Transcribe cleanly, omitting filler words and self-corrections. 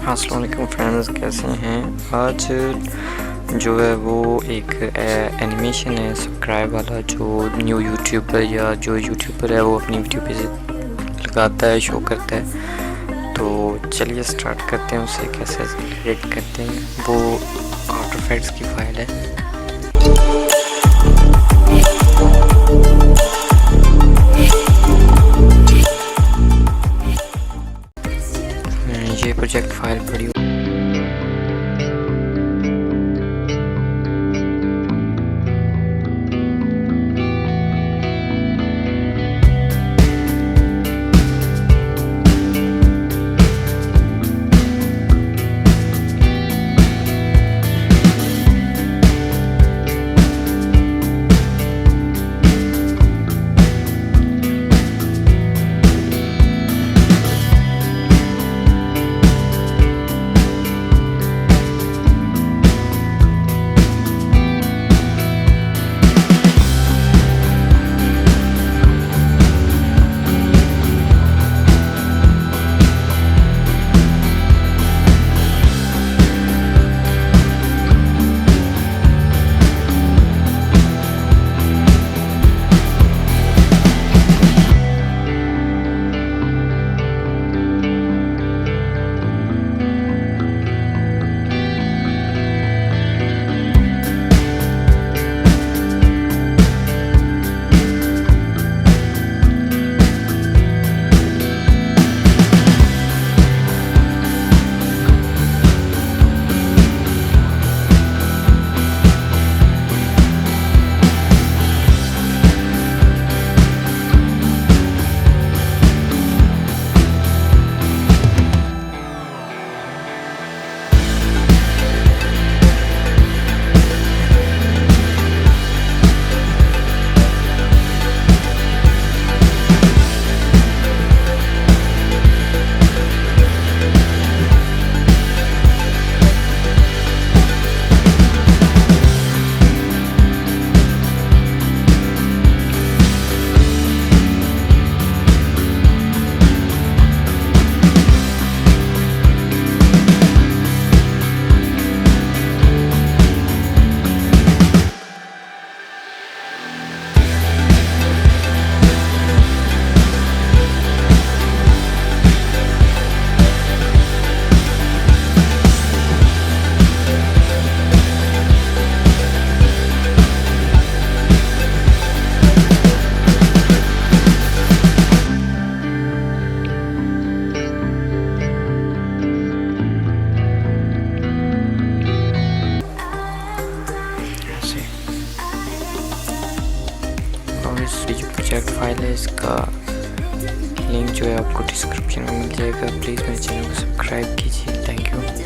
अस्सलाम वालेकुम फ्रेंड्स, कैसे हैं। आज जो है वो एक एनिमेशन है सब्सक्राइब वाला, जो न्यू यूट्यूबर या जो यूट्यूबर है वो अपनी वीडियो पे लगाता है, शो करता है। तो चलिए स्टार्ट करते हैं, उसे कैसे क्रिएट करते हैं। वो आफ्टर इफेक्ट्स की फाइल है। ये प्रोजेक्ट फाइल पड़ी और इस जो प्रोजेक्ट फाइल है इसका लिंक जो है आपको डिस्क्रिप्शन में मिल जाएगा। प्लीज़ मेरे चैनल को सब्सक्राइब कीजिए। Thank you.